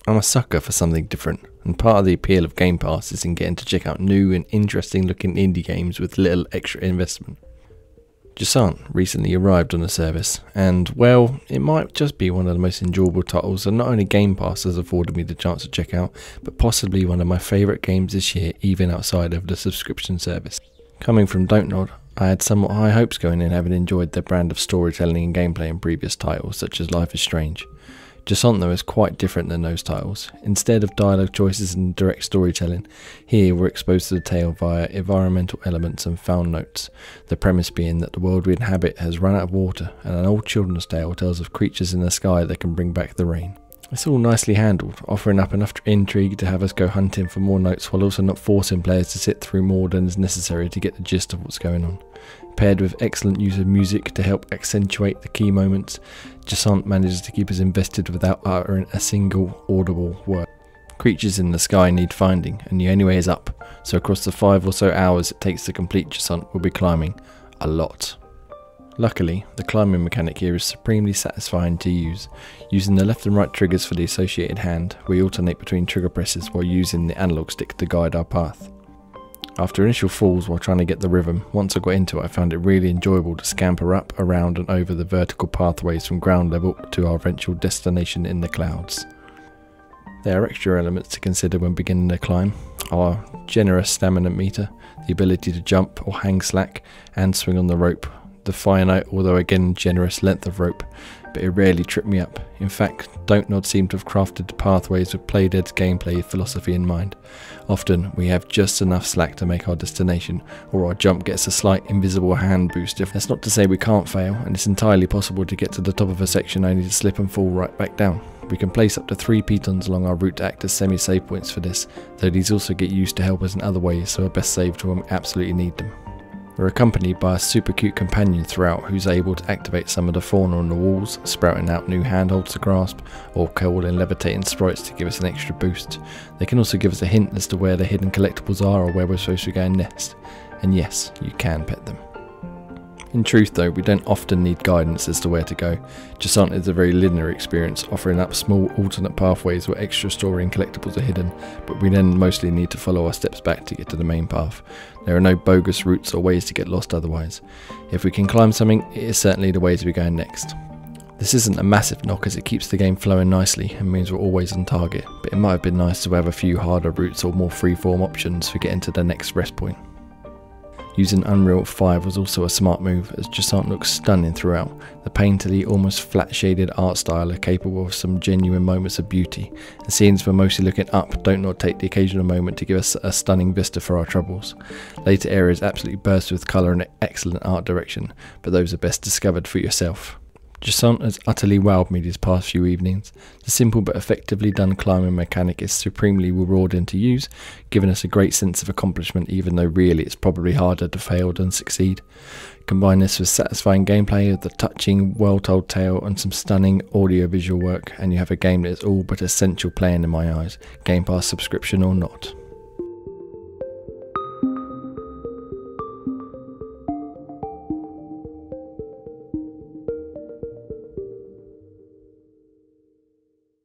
I'm a sucker for something different, and part of the appeal of Game Pass is in getting to check out new and interesting looking indie games with little extra investment. Jusant recently arrived on the service, and well, it might just be one of the most enjoyable titles that not only Game Pass has afforded me the chance to check out, but possibly one of my favourite games this year, even outside of the subscription service. Coming from Don't Nod, I had somewhat high hopes going in, having enjoyed their brand of storytelling and gameplay in previous titles such as Life is Strange. Jusant though is quite different than those titles. Instead of dialogue choices and direct storytelling, here we're exposed to the tale via environmental elements and found notes, the premise being that the world we inhabit has run out of water, and an old children's tale tells of creatures in the sky that can bring back the rain. It's all nicely handled, offering up enough intrigue to have us go hunting for more notes while also not forcing players to sit through more than is necessary to get the gist of what's going on. Paired with excellent use of music to help accentuate the key moments, Jusant manages to keep us invested without uttering a single audible word. Creatures in the sky need finding, and the only way is up, so across the 5 or so hours it takes to complete Jusant, we'll be climbing a lot. Luckily, the climbing mechanic here is supremely satisfying to use. Using the left and right triggers for the associated hand, we alternate between trigger presses while using the analog stick to guide our path. After initial falls while trying to get the rhythm, once I got into it I found it really enjoyable to scamper up, around and over the vertical pathways from ground level to our eventual destination in the clouds. There are extra elements to consider when beginning the climb: our generous stamina meter, the ability to jump or hang slack and swing on the rope, the finite, although again generous, length of rope, but it rarely tripped me up. In fact, Don't Nod seem to have crafted the pathways with Playdead's gameplay philosophy in mind. Often we have just enough slack to make our destination, or our jump gets a slight invisible hand boost. That's not to say we can't fail, and it's entirely possible to get to the top of a section only to slip and fall right back down. We can place up to 3 pitons along our route to act as semi-save points for this, though these also get used to help us in other ways, so are best saved when we absolutely need them. We're accompanied by a super cute companion throughout who's able to activate some of the fauna on the walls, sprouting out new handholds to grasp, or calling levitating sprites to give us an extra boost. They can also give us a hint as to where the hidden collectibles are or where we're supposed to go next. And yes, you can pet them. In truth though, we don't often need guidance as to where to go. Jusant is a very linear experience, offering up small alternate pathways where extra story and collectibles are hidden, but we then mostly need to follow our steps back to get to the main path. There are no bogus routes or ways to get lost otherwise. If we can climb something, it is certainly the way to be going next. This isn't a massive knock as it keeps the game flowing nicely and means we're always on target, but it might have been nice to have a few harder routes or more freeform options for getting to the next rest point. Using Unreal 5 was also a smart move, as Jusant looks stunning throughout. The painterly, almost flat shaded art style are capable of some genuine moments of beauty, and scenes where mostly looking up Don't Nod take the occasional moment to give us a stunning vista for our troubles. Later areas absolutely burst with colour and excellent art direction, but those are best discovered for yourself. Jusant has utterly wowed me these past few evenings. The simple but effectively done climbing mechanic is supremely rewarding to use, giving us a great sense of accomplishment even though really it's probably harder to fail than succeed. Combine this with satisfying gameplay, the touching, well-told tale and some stunning audio-visual work, and you have a game that is all but essential playing in my eyes, Game Pass subscription or not.